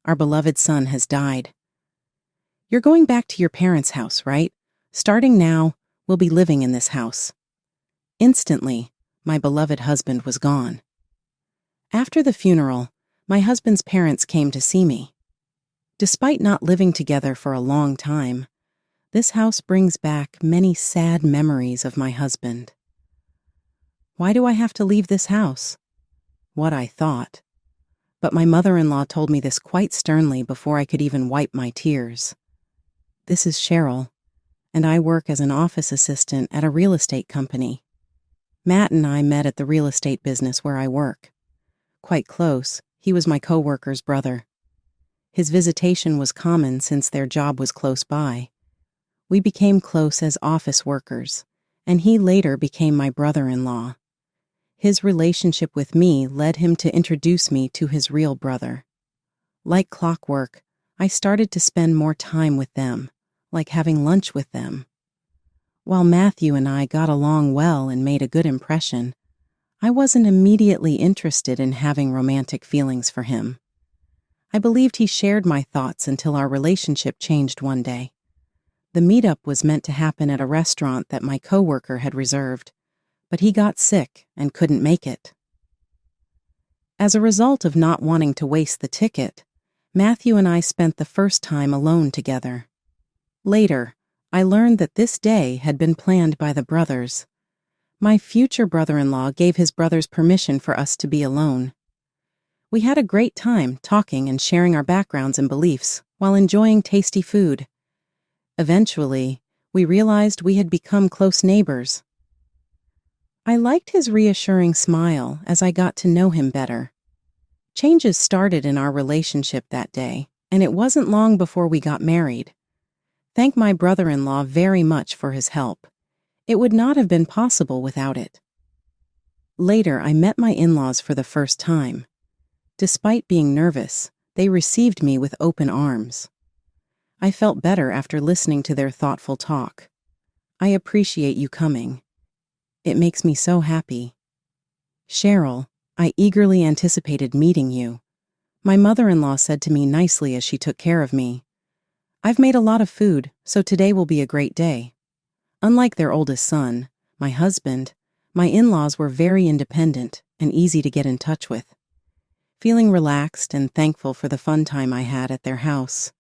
Our beloved son has died. You're going back to your parents' house, right? Starting now, we'll be living in this house. Instantly, my beloved husband was gone. After the funeral, my husband's parents came to see me. Despite not living together for a long time, this house brings back many sad memories of my husband. Why do I have to leave this house? What I thought. But my mother-in-law told me this quite sternly before I could even wipe my tears. This is Cheryl, and I work as an office assistant at a real estate company. Matt and I met at the real estate business where I work. Quite close, he was my coworker's brother. His visitation was common since their job was close by. We became close as office workers, and he later became my brother-in-law. His relationship with me led him to introduce me to his real brother. Like clockwork, I started to spend more time with them, like having lunch with them. While Matthew and I got along well and made a good impression, I wasn't immediately interested in having romantic feelings for him. I believed he shared my thoughts until our relationship changed one day. The meetup was meant to happen at a restaurant that my coworker had reserved, but he got sick and couldn't make it. As a result of not wanting to waste the ticket, Matthew and I spent the first time alone together. Later, I learned that this day had been planned by the brothers. My future brother-in-law gave his brothers permission for us to be alone. We had a great time talking and sharing our backgrounds and beliefs while enjoying tasty food. Eventually, we realized we had become close neighbors. I liked his reassuring smile as I got to know him better. Changes started in our relationship that day, and it wasn't long before we got married. Thank my brother-in-law very much for his help. It would not have been possible without it. Later, I met my in-laws for the first time. Despite being nervous, they received me with open arms. I felt better after listening to their thoughtful talk. I appreciate you coming. It makes me so happy. Cheryl, I eagerly anticipated meeting you. My mother-in-law said to me nicely as she took care of me, I've made a lot of food, so today will be a great day. Unlike their oldest son, my husband, my in-laws were very independent and easy to get in touch with. Feeling relaxed and thankful for the fun time I had at their house.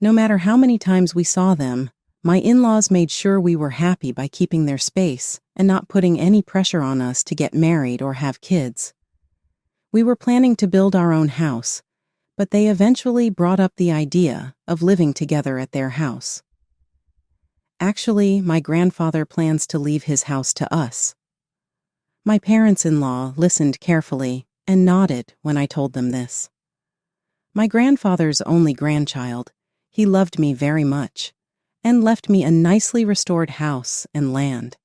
No matter how many times we saw them, my in-laws made sure we were happy by keeping their space and not putting any pressure on us to get married or have kids. We were planning to build our own house, but they eventually brought up the idea of living together at their house. Actually, my grandfather plans to leave his house to us. My parents-in-law listened carefully and nodded when I told them this. My grandfather's only grandchild, he loved me very much and left me a nicely restored house and land.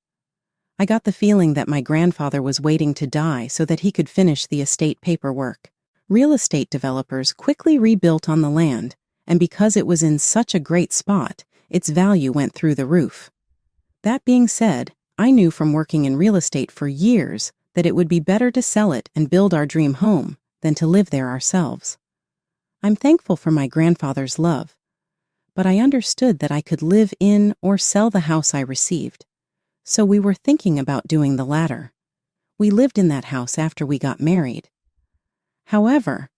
I got the feeling that my grandfather was waiting to die so that he could finish the estate paperwork. Real estate developers quickly rebuilt on the land, and because it was in such a great spot, its value went through the roof. That being said, I knew from working in real estate for years that it would be better to sell it and build our dream home than to live there ourselves. I'm thankful for my grandfather's love, but I understood that I could live in or sell the house I received, so we were thinking about doing the latter. We lived in that house after we got married. However,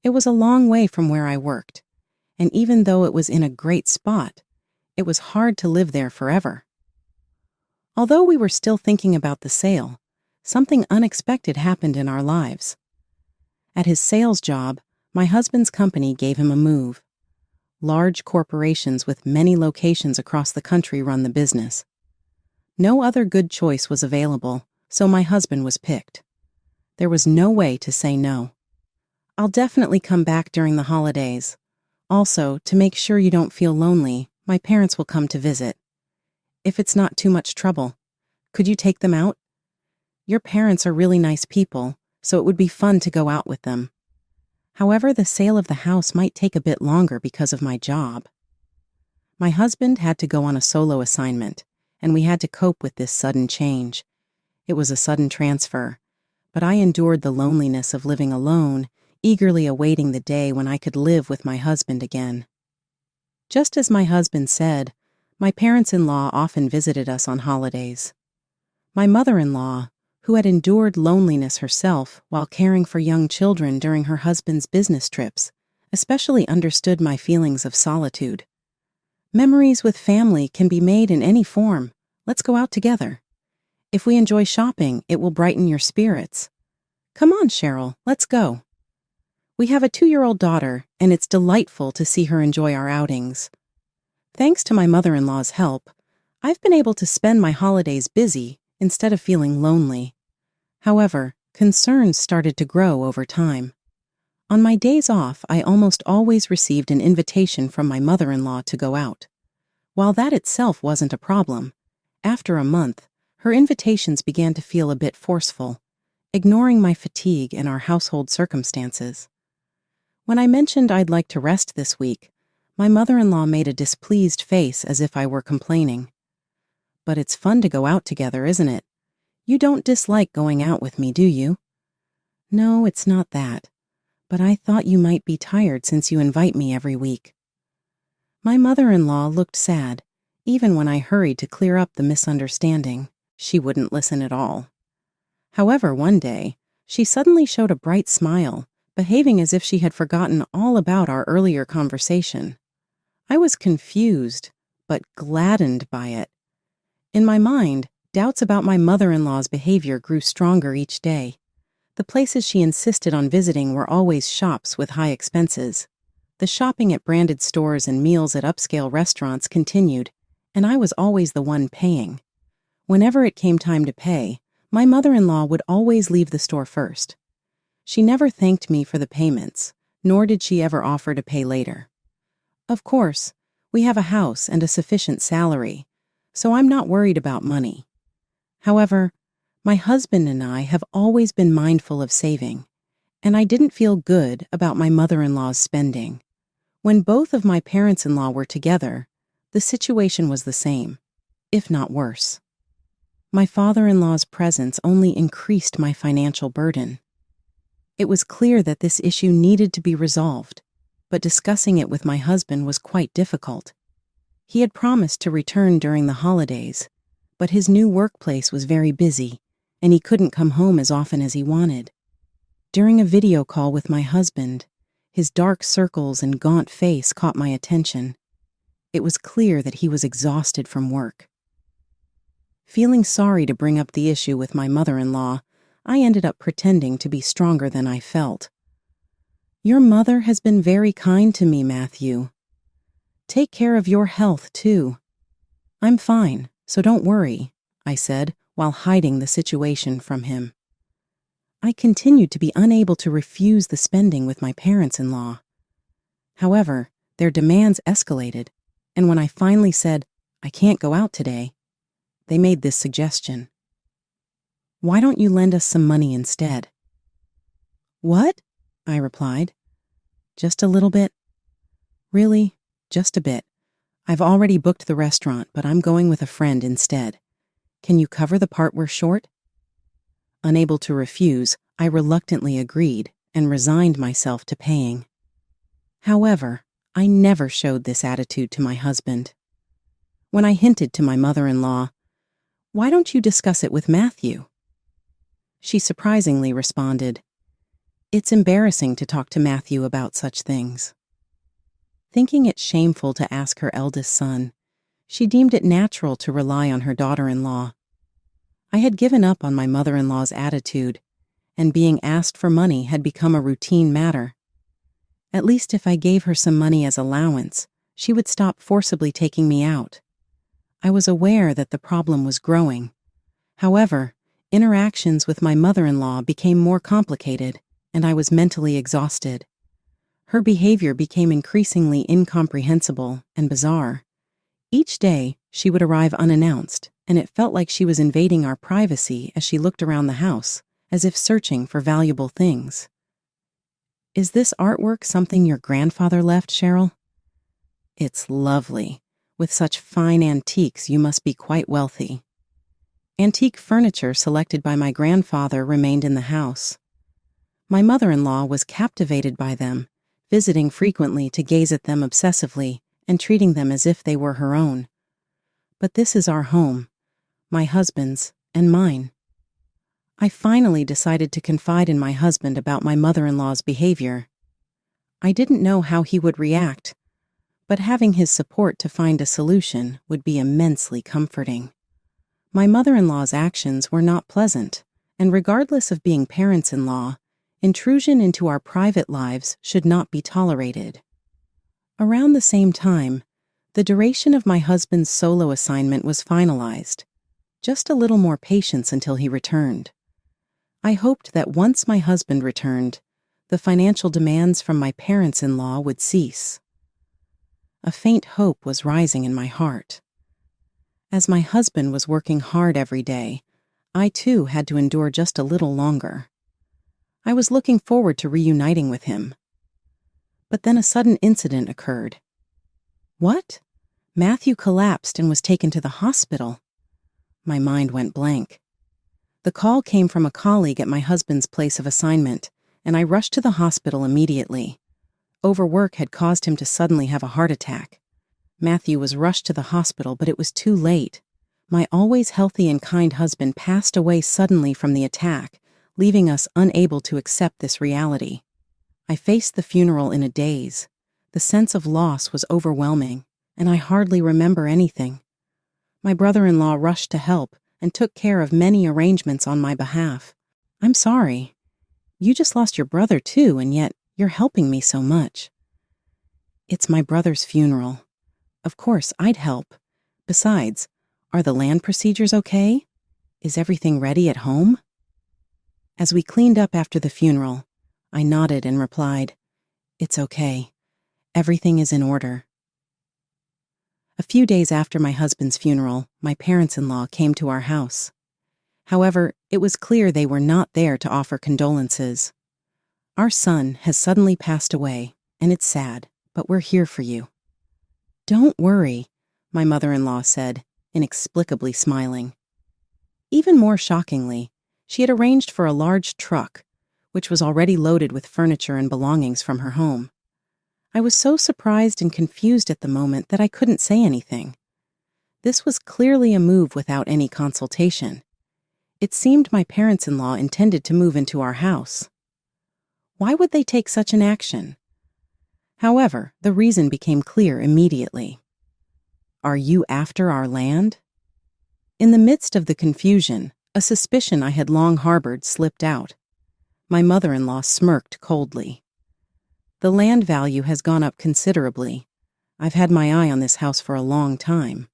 it was a long way from where I worked, and even though it was in a great spot, it was hard to live there forever. Although we were still thinking about the sale, something unexpected happened in our lives. At his sales job, my husband's company gave him a move. Large corporations with many locations across the country run the business. No other good choice was available, so my husband was picked. There was no way to say no. I'll definitely come back during the holidays. Also, to make sure you don't feel lonely, my parents will come to visit. If it's not too much trouble, could you take them out? Your parents are really nice people, so it would be fun to go out with them. However, the sale of the house might take a bit longer because of my job. My husband had to go on a solo assignment, and we had to cope with this sudden change. It was a sudden transfer, but I endured the loneliness of living alone, eagerly awaiting the day when I could live with my husband again. Just as my husband said, my parents-in-law often visited us on holidays. My mother-in-law, who had endured loneliness herself while caring for young children during her husband's business trips, especially understood my feelings of solitude. Memories with family can be made in any form. Let's go out together. If we enjoy shopping, it will brighten your spirits. Come on, Cheryl, let's go. We have a 2-year-old daughter, and it's delightful to see her enjoy our outings. Thanks to my mother-in-law's help, I've been able to spend my holidays busy instead of feeling lonely. However, concerns started to grow over time. On my days off, I almost always received an invitation from my mother-in-law to go out. While that itself wasn't a problem, after a month, her invitations began to feel a bit forceful, ignoring my fatigue and our household circumstances. When I mentioned I'd like to rest this week, my mother-in-law made a displeased face as if I were complaining. But it's fun to go out together, isn't it? You don't dislike going out with me, do you? No, it's not that. But I thought you might be tired since you invite me every week. My mother-in-law looked sad, even when I hurried to clear up the misunderstanding. She wouldn't listen at all. However, one day, she suddenly showed a bright smile, behaving as if she had forgotten all about our earlier conversation. I was confused, but gladdened by it. In my mind, doubts about my mother-in-law's behavior grew stronger each day. The places she insisted on visiting were always shops with high expenses. The shopping at branded stores and meals at upscale restaurants continued, and I was always the one paying. Whenever it came time to pay, my mother-in-law would always leave the store first. She never thanked me for the payments, nor did she ever offer to pay later. Of course, we have a house and a sufficient salary, so I'm not worried about money. However, my husband and I have always been mindful of saving, and I didn't feel good about my mother-in-law's spending. When both of my parents-in-law were together, the situation was the same, if not worse. My father-in-law's presence only increased my financial burden. It was clear that this issue needed to be resolved, but discussing it with my husband was quite difficult. He had promised to return during the holidays, but his new workplace was very busy, and he couldn't come home as often as he wanted. During a video call with my husband, his dark circles and gaunt face caught my attention. It was clear that he was exhausted from work. Feeling sorry to bring up the issue with my mother-in-law, I ended up pretending to be stronger than I felt. Your mother has been very kind to me, Matthew. Take care of your health, too. I'm fine, so don't worry, I said, while hiding the situation from him. I continued to be unable to refuse the spending with my parents-in-law. However, their demands escalated, and when I finally said, I can't go out today, they made this suggestion. Why don't you lend us some money instead? What? I replied. Just a little bit. Really, just a bit. I've already booked the restaurant, but I'm going with a friend instead. Can you cover the part we're short? Unable to refuse, I reluctantly agreed and resigned myself to paying. However, I never showed this attitude to my husband. When I hinted to my mother-in-law, why don't you discuss it with Matthew? She surprisingly responded, It's embarrassing to talk to Matthew about such things. Thinking it shameful to ask her eldest son, she deemed it natural to rely on her daughter-in-law. I had given up on my mother-in-law's attitude, and being asked for money had become a routine matter. At least if I gave her some money as allowance, she would stop forcibly taking me out. I was aware that the problem was growing. However, interactions with my mother-in-law became more complicated, and I was mentally exhausted. Her behavior became increasingly incomprehensible and bizarre. Each day, she would arrive unannounced, and it felt like she was invading our privacy as she looked around the house, as if searching for valuable things. Is this artwork something your grandfather left, Cheryl? It's lovely. With such fine antiques, you must be quite wealthy. Antique furniture selected by my grandfather remained in the house. My mother-in-law was captivated by them, visiting frequently to gaze at them obsessively and treating them as if they were her own. But this is our home, my husband's and mine. I finally decided to confide in my husband about my mother-in-law's behavior. I didn't know how he would react, but having his support to find a solution would be immensely comforting. My mother-in-law's actions were not pleasant, and regardless of being parents-in-law, intrusion into our private lives should not be tolerated. Around the same time, the duration of my husband's solo assignment was finalized. Just a little more patience until he returned. I hoped that once my husband returned, the financial demands from my parents-in-law would cease. A faint hope was rising in my heart. As my husband was working hard every day, I too had to endure just a little longer. I was looking forward to reuniting with him. But then a sudden incident occurred. What? Matthew collapsed and was taken to the hospital. My mind went blank. The call came from a colleague at my husband's place of assignment, and I rushed to the hospital immediately. Overwork had caused him to suddenly have a heart attack. Matthew was rushed to the hospital, but it was too late. My always healthy and kind husband passed away suddenly from the attack, leaving us unable to accept this reality. I faced the funeral in a daze. The sense of loss was overwhelming, and I hardly remember anything. My brother-in-law rushed to help and took care of many arrangements on my behalf. I'm sorry. You just lost your brother too, and yet you're helping me so much. It's my brother's funeral. Of course, I'd help. Besides, are the land procedures okay? Is everything ready at home? As we cleaned up after the funeral, I nodded and replied, "It's okay. Everything is in order." A few days after my husband's funeral, my parents-in-law came to our house. However, it was clear they were not there to offer condolences. Our son has suddenly passed away, and it's sad, but we're here for you. Don't worry, my mother-in-law said, inexplicably smiling. Even more shockingly, she had arranged for a large truck, which was already loaded with furniture and belongings from her home. I was so surprised and confused at the moment that I couldn't say anything. This was clearly a move without any consultation. It seemed my parents-in-law intended to move into our house. Why would they take such an action? However, the reason became clear immediately. Are you after our land? In the midst of the confusion, a suspicion I had long harbored slipped out. My mother-in-law smirked coldly. The land value has gone up considerably. I've had my eye on this house for a long time.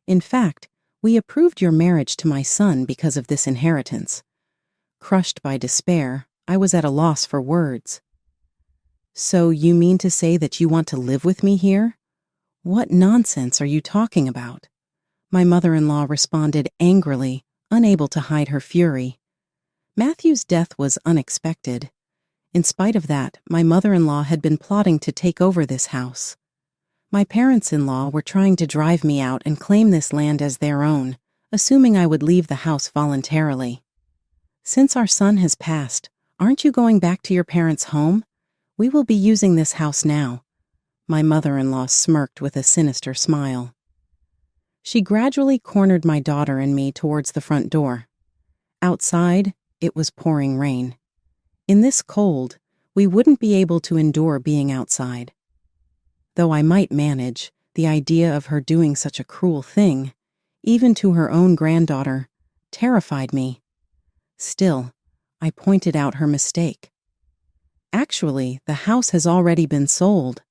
In fact, we approved your marriage to my son because of this inheritance. Crushed by despair, I was at a loss for words. So you mean to say that you want to live with me here? What nonsense are you talking about? My mother-in-law responded angrily, unable to hide her fury. Matthew's death was unexpected. In spite of that, my mother-in-law had been plotting to take over this house. My parents-in-law were trying to drive me out and claim this land as their own, assuming I would leave the house voluntarily. Since our son has passed, aren't you going back to your parents' home? We will be using this house now. My mother-in-law smirked with a sinister smile. She gradually cornered my daughter and me towards the front door. Outside, it was pouring rain. In this cold, we wouldn't be able to endure being outside. Though I might manage, the idea of her doing such a cruel thing, even to her own granddaughter, terrified me. Still, I pointed out her mistake. Actually, the house has already been sold.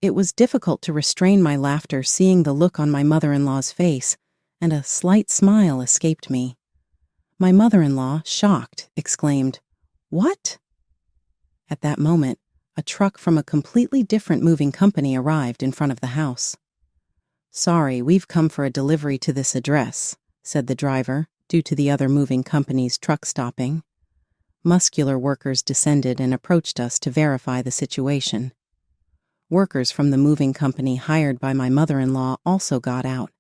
It was difficult to restrain my laughter seeing the look on my mother-in-law's face, and a slight smile escaped me. My mother-in-law, shocked, exclaimed, "What?" At that moment, a truck from a completely different moving company arrived in front of the house. "Sorry, we've come for a delivery to this address," said the driver, due to the other moving company's truck stopping. Muscular workers descended and approached us to verify the situation. Workers from the moving company hired by my mother-in-law also got out,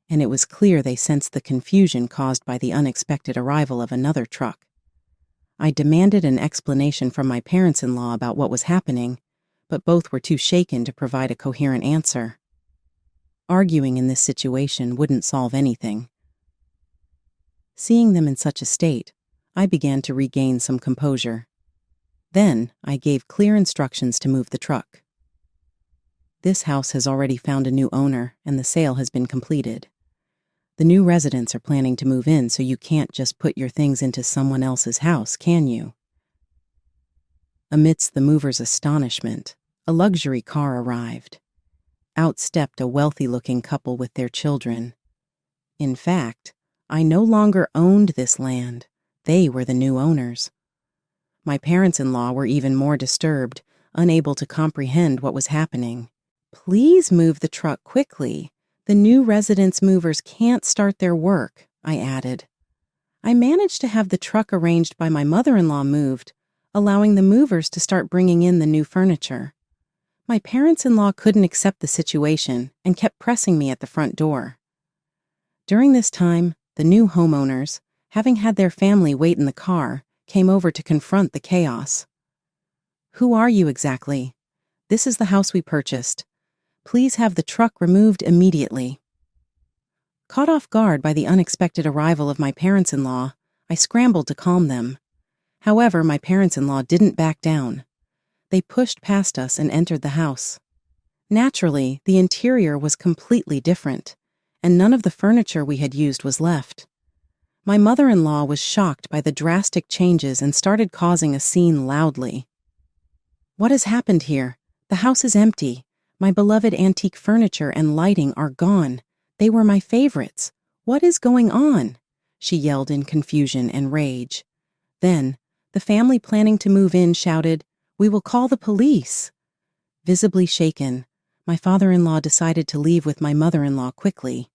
and it was clear they sensed the confusion caused by the unexpected arrival of another truck. I demanded an explanation from my parents-in-law about what was happening, but both were too shaken to provide a coherent answer. Arguing in this situation wouldn't solve anything. Seeing them in such a state, I began to regain some composure. Then, I gave clear instructions to move the truck. This house has already found a new owner, and the sale has been completed. The new residents are planning to move in, so you can't just put your things into someone else's house, can you? Amidst the movers' astonishment, a luxury car arrived. Out stepped a wealthy-looking couple with their children. In fact, I no longer owned this land. They were the new owners. My parents-in-law were even more disturbed, unable to comprehend what was happening. "Please move the truck quickly. The new residents' movers can't start their work," I added. I managed to have the truck arranged by my mother-in-law moved, allowing the movers to start bringing in the new furniture. My parents-in-law couldn't accept the situation and kept pressing me at the front door. During this time, the new homeowners, having had their family wait in the car, came over to confront the chaos. "Who are you exactly? This is the house we purchased. Please have the truck removed immediately." Caught off guard by the unexpected arrival of my parents-in-law, I scrambled to calm them. However, my parents-in-law didn't back down. They pushed past us and entered the house. Naturally, the interior was completely different, and none of the furniture we had used was left. My mother-in-law was shocked by the drastic changes and started causing a scene loudly. "What has happened here? The house is empty. My beloved antique furniture and lighting are gone. They were my favorites. What is going on?" she yelled in confusion and rage. Then, the family planning to move in shouted, "We will call the police." Visibly shaken, my father-in-law decided to leave with my mother-in-law quickly.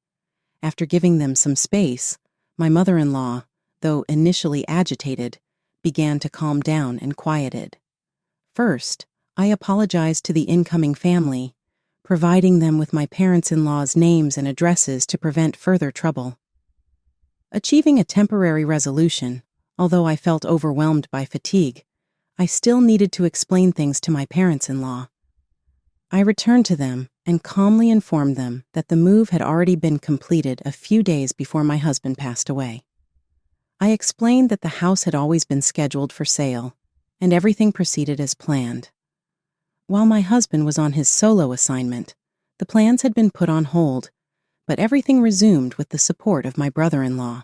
After giving them some space, my mother-in-law, though initially agitated, began to calm down and quieted. First, I apologized to the incoming family, providing them with my parents-in-law's names and addresses to prevent further trouble. Achieving a temporary resolution, although I felt overwhelmed by fatigue, I still needed to explain things to my parents-in-law. I returned to them and calmly informed them that the move had already been completed a few days before my husband passed away. I explained that the house had always been scheduled for sale, and everything proceeded as planned. While my husband was on his solo assignment, the plans had been put on hold, but everything resumed with the support of my brother-in-law.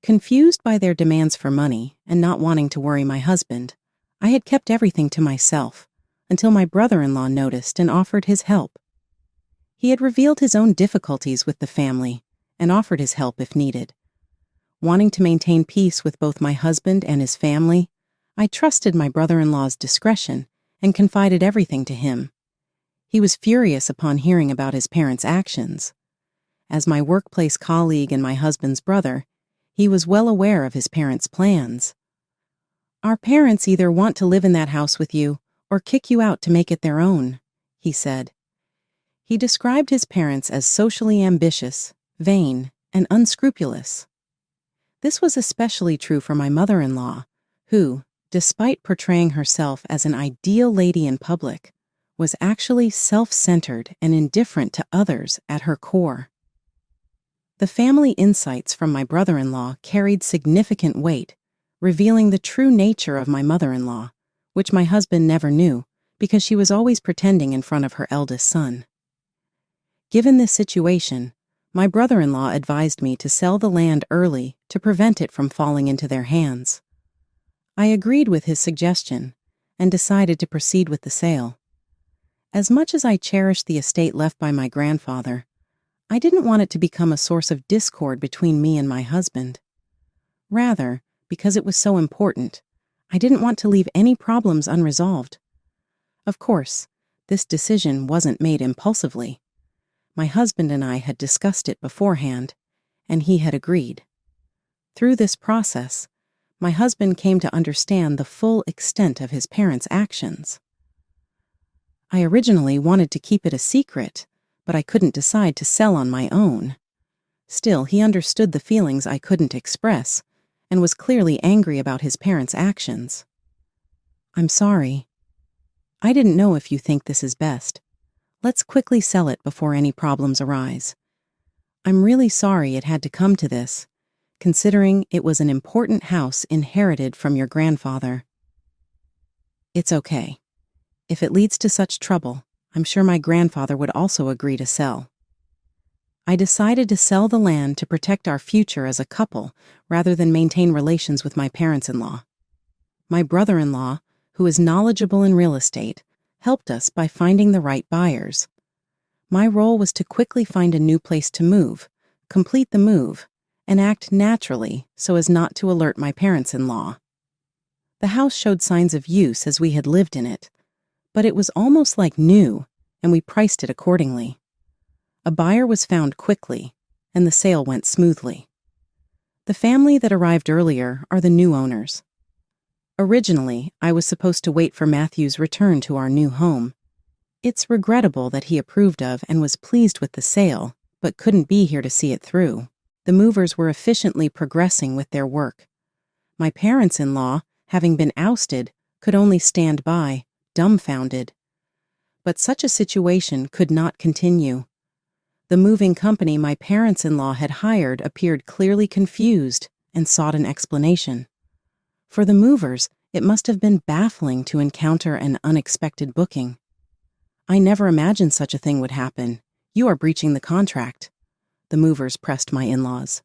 Confused by their demands for money and not wanting to worry my husband, I had kept everything to myself until my brother-in-law noticed and offered his help. He had revealed his own difficulties with the family and offered his help if needed. Wanting to maintain peace with both my husband and his family, I trusted my brother-in-law's discretion and confided everything to him. He was furious upon hearing about his parents' actions. As my workplace colleague and my husband's brother, he was well aware of his parents' plans. "Our parents either want to live in that house with you or kick you out to make it their own," he said. He described his parents as socially ambitious, vain, and unscrupulous. This was especially true for my mother-in-law, who, despite portraying herself as an ideal lady in public, was actually self-centered and indifferent to others at her core. The family insights from my brother-in-law carried significant weight, revealing the true nature of my mother-in-law, which my husband never knew because she was always pretending in front of her eldest son. Given this situation, my brother-in-law advised me to sell the land early to prevent it from falling into their hands. I agreed with his suggestion and decided to proceed with the sale. As much as I cherished the estate left by my grandfather, I didn't want it to become a source of discord between me and my husband. Rather, because it was so important, I didn't want to leave any problems unresolved. Of course, this decision wasn't made impulsively. My husband and I had discussed it beforehand, and he had agreed. Through this process, my husband came to understand the full extent of his parents' actions. I originally wanted to keep it a secret, but I couldn't decide to sell on my own. Still, he understood the feelings I couldn't express, and was clearly angry about his parents' actions. "I'm sorry. I didn't know if you think this is best. Let's quickly sell it before any problems arise. I'm really sorry it had to come to this, considering it was an important house inherited from your grandfather." "It's okay. If it leads to such trouble, I'm sure my grandfather would also agree to sell." I decided to sell the land to protect our future as a couple rather than maintain relations with my parents-in-law. My brother-in-law, who is knowledgeable in real estate, helped us by finding the right buyers. My role was to quickly find a new place to move, complete the move, and act naturally so as not to alert my parents-in-law. The house showed signs of use as we had lived in it, but it was almost like new, and we priced it accordingly. A buyer was found quickly, and the sale went smoothly. The family that arrived earlier are the new owners. Originally, I was supposed to wait for Matthew's return to our new home. It's regrettable that he approved of and was pleased with the sale, but couldn't be here to see it through. The movers were efficiently progressing with their work. My parents-in-law, having been ousted, could only stand by, dumbfounded. But such a situation could not continue. The moving company my parents-in-law had hired appeared clearly confused and sought an explanation. For the movers, it must have been baffling to encounter an unexpected booking. "I never imagined such a thing would happen. You are breaching the contract," the movers pressed my in-laws.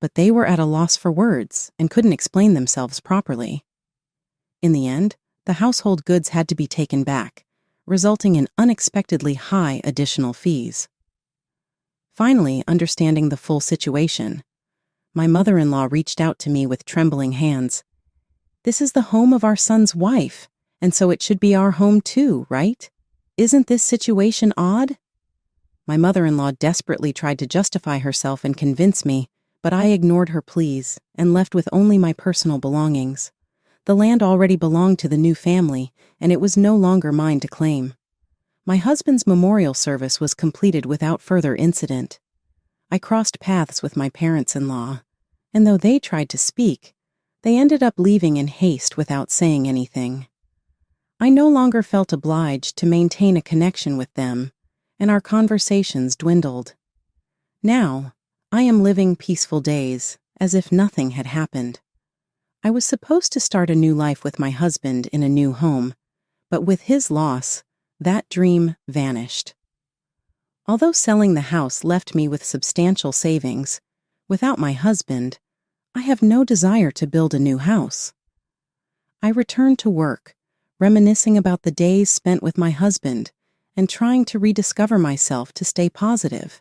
But they were at a loss for words and couldn't explain themselves properly. In the end, the household goods had to be taken back, resulting in unexpectedly high additional fees. Finally, understanding the full situation, my mother-in-law reached out to me with trembling hands. "This is the home of our son's wife, and so it should be our home too, right? Isn't this situation odd?" My mother-in-law desperately tried to justify herself and convince me, but I ignored her pleas and left with only my personal belongings. The land already belonged to the new family, and it was no longer mine to claim. My husband's memorial service was completed without further incident. I crossed paths with my parents-in-law, and though they tried to speak, they ended up leaving in haste without saying anything. I no longer felt obliged to maintain a connection with them, and our conversations dwindled. Now, I am living peaceful days, as if nothing had happened. I was supposed to start a new life with my husband in a new home, but with his loss, that dream vanished. Although selling the house left me with substantial savings, without my husband, I have no desire to build a new house. I returned to work, reminiscing about the days spent with my husband and trying to rediscover myself to stay positive.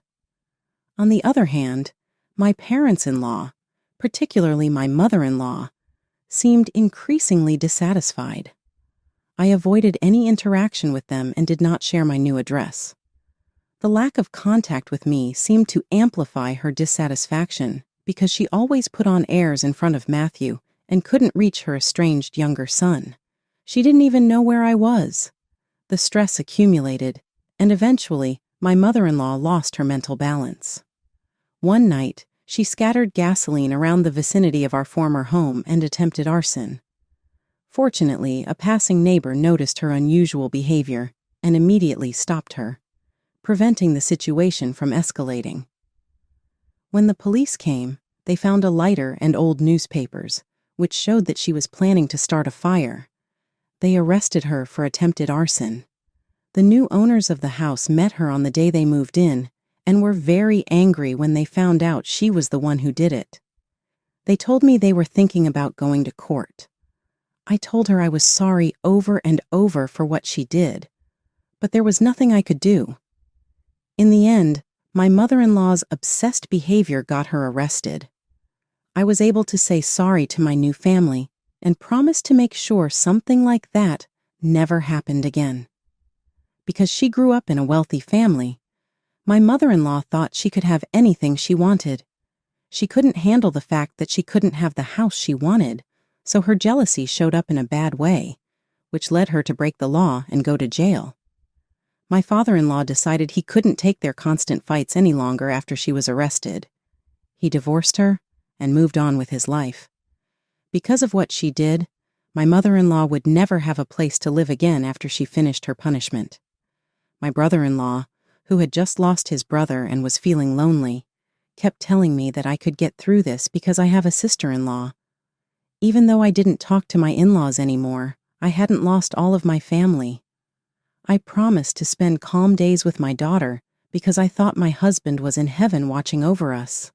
On the other hand, my parents-in-law, particularly my mother-in-law, seemed increasingly dissatisfied. I avoided any interaction with them and did not share my new address. The lack of contact with me seemed to amplify her dissatisfaction because she always put on airs in front of Matthew and couldn't reach her estranged younger son. She didn't even know where I was. The stress accumulated, and eventually, my mother-in-law lost her mental balance. One night, she scattered gasoline around the vicinity of our former home and attempted arson. Fortunately, a passing neighbor noticed her unusual behavior and immediately stopped her, preventing the situation from escalating. When the police came, they found a lighter and old newspapers, which showed that she was planning to start a fire. They arrested her for attempted arson. The new owners of the house met her on the day they moved in and were very angry when they found out she was the one who did it. They told me they were thinking about going to court. I told her I was sorry over and over for what she did, but there was nothing I could do. In the end, my mother-in-law's obsessed behavior got her arrested. I was able to say sorry to my new family and promise to make sure something like that never happened again. Because she grew up in a wealthy family, my mother-in-law thought she could have anything she wanted. She couldn't handle the fact that she couldn't have the house she wanted, so her jealousy showed up in a bad way, which led her to break the law and go to jail. My father-in-law decided he couldn't take their constant fights any longer after she was arrested. He divorced her and moved on with his life. Because of what she did, my mother-in-law would never have a place to live again after she finished her punishment. My brother-in-law, who had just lost his brother and was feeling lonely, kept telling me that I could get through this because I have a sister-in-law. Even though I didn't talk to my in-laws anymore, I hadn't lost all of my family. I promised to spend calm days with my daughter because I thought my husband was in heaven watching over us.